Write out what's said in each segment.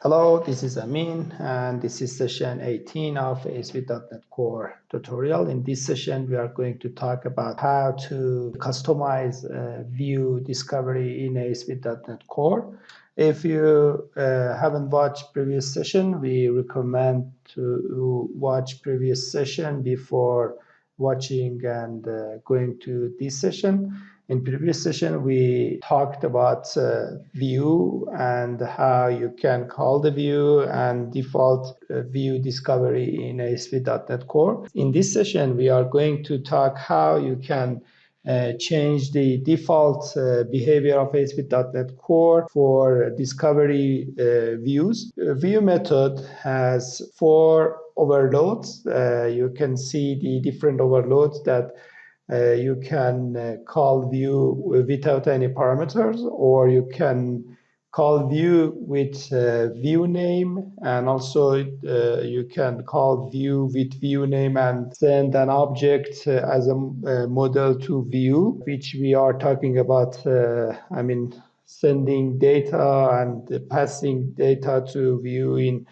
Hello, this is Amin, and this is session 18 of ASP.NET Core tutorial. In this session, we are going to talk about how to customize view discovery in ASP.NET Core. If you haven't watched previous session, we recommend to watch previous session before watching and going to this session. In previous session, we talked about view and how you can call the view and default view discovery in ASP.NET Core. In this session, we are going to talk how you can change the default behavior of ASP.NET Core for discovery views. View method has 4 overloads. You can see the different overloads that you can call view without any parameters, or you can call view with viewName, and also you can call view with viewName and send an object as a model to view, which we are talking about. Sending data and passing data to view in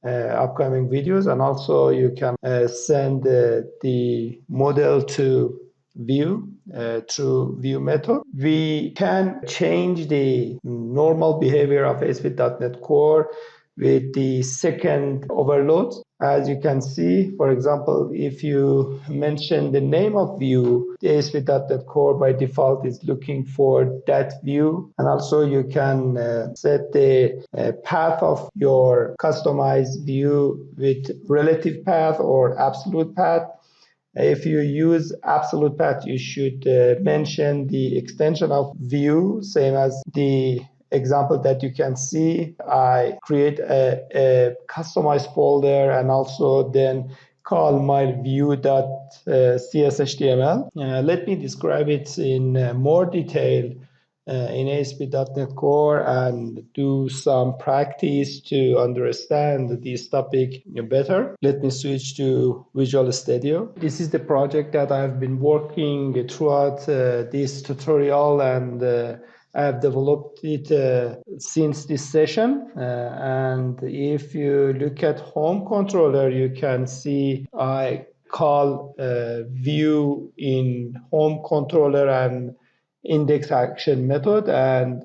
upcoming videos, and also you can send the model to view through view method. We can change the normal behavior of ASP.NET Core with the second overload. As you can see, for example, if you mention the name of view, the ASP.NET Core by default is looking for that view. And also you can set the path of your customized view with relative path or absolute path. If you use absolute path, you should mention the extension of view, same as the example that you can see. I create a customized folder and also then call my view.cshtml. Let me describe it in more detail in ASP.NET Core and do some practice to understand this topic better. Let me switch to Visual Studio. This is the project that I've been working throughout this tutorial, and I've developed it since this session. And if you look at home controller, you can see I call view in home controller and index action method, and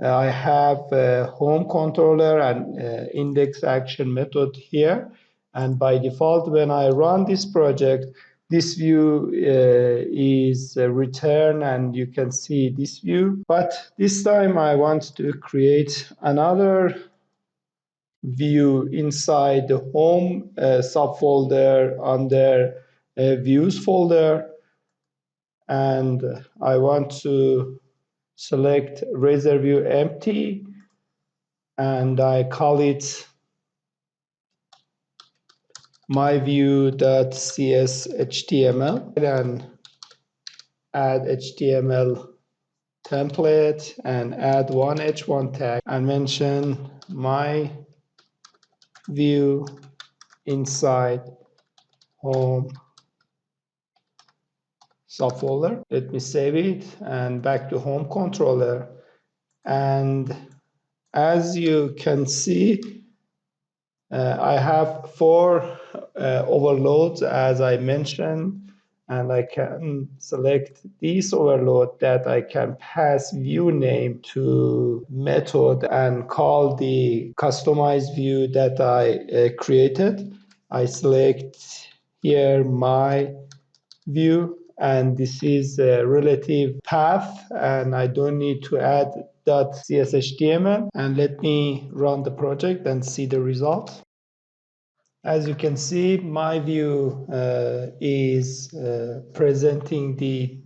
I have a home controller and index action method here. And by default, when I run this project, this view is returned, and you can see this view. But this time I want to create another view inside the home subfolder under views folder, and I want to select razor view empty, and I call it myview.cshtml, and add HTML template and add one h1 tag and mention my view inside home subfolder. Let me save it and back to home controller. And as you can see, I have 4 overloads as I mentioned, and I can select this overload that I can pass view name to method and call the customized view that I created. I select here my view, and this is a relative path, and I don't need to add .cshtml. And let me run the project and see the result. As you can see, my view is presenting the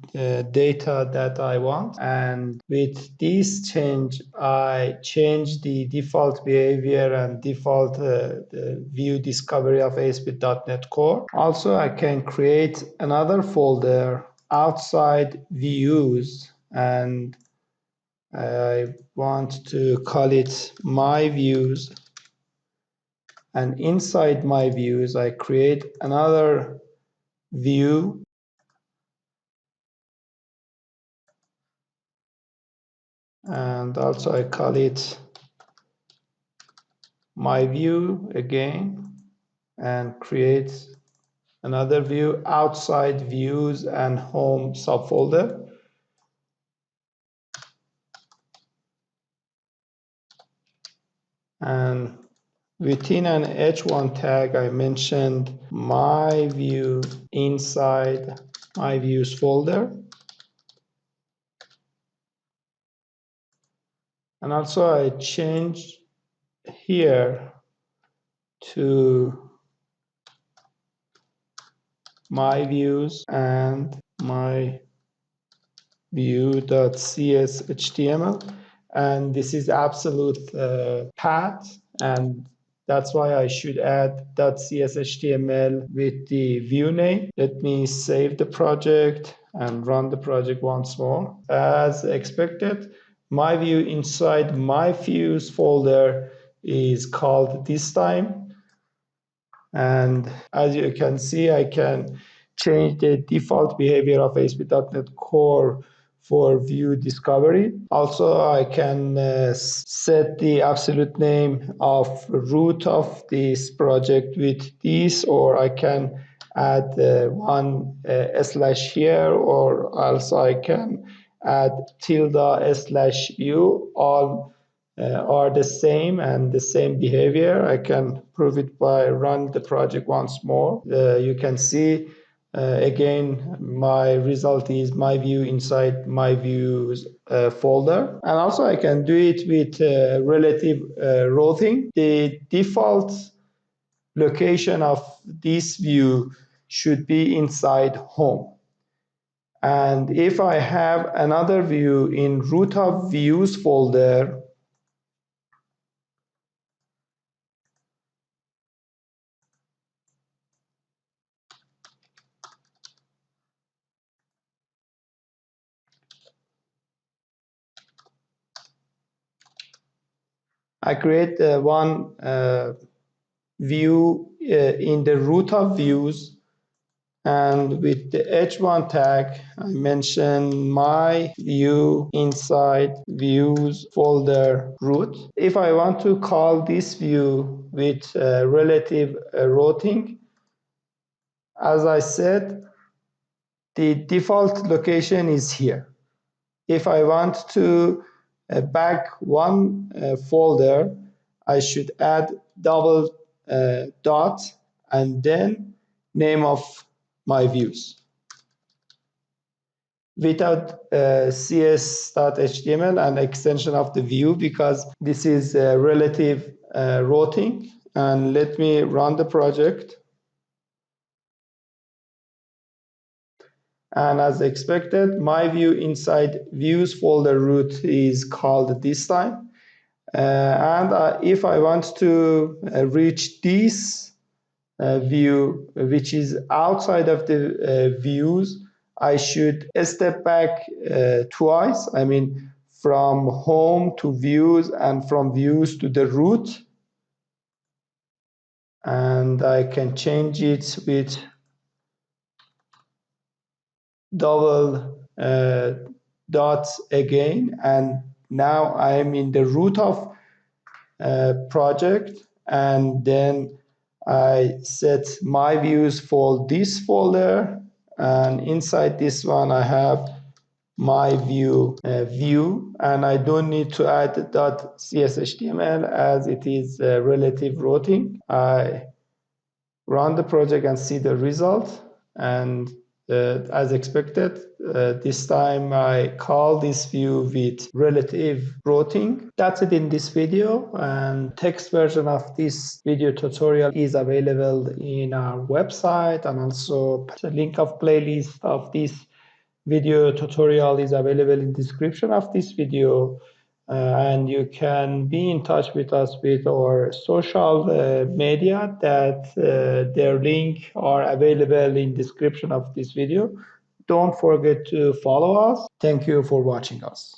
data that I want, and with this change I change the default behavior and default the view discovery of ASP.NET Core. Also, I can create another folder outside views, and I want to call it my views. And inside my views, I create another view, and also I call it my view again and create another view outside views and home subfolder. And within an h1 tag, I mentioned my view inside my views folder. And also I changed here to my views and my view.cshtml, and this is absolute path, and that's why I should add .cshtml with the view name. Let me save the project and run the project once more. As expected, my view inside my views folder is called this time. And as you can see, I can change the default behavior of ASP.NET Core for view discovery. Also, I can set the absolute name of root of this project with this, or I can add one slash here, or also I can add tilde/view. All are the same and the same behavior. I can prove it by run the project once more. You can see again my result is my view inside my views folder, and also I can do it with relative routing. The default location of this view should be inside home. And if I have another view in root of views folder, I create one view in the root of views, and with the h1 tag, I mention my view inside views folder root. If I want to call this view with relative routing, as I said, the default location is here. If I want to back one folder, I should add double dot and then name of my views without cs.html and extension of the view, because this is relative routing. And let me run the project. And as expected, my view inside views folder root is called this time. And if I want to reach this view, which is outside of the views, I should step back twice. I mean, from home to views and from views to the root. And I can change it with double dots again, and now I am in the root of project, and then I set my views for this folder, and inside this one I have my view, and I don't need to add .cshtml as it is relative routing. I run the project and see the result, and as expected, this time I call this view with relative routing. That's it in this video, and text version of this video tutorial is available in our website, and also the link of playlist of this video tutorial is available in description of this video. And you can be in touch with us with our social media that their link are available in description of this video. Don't forget to follow us. Thank you for watching us.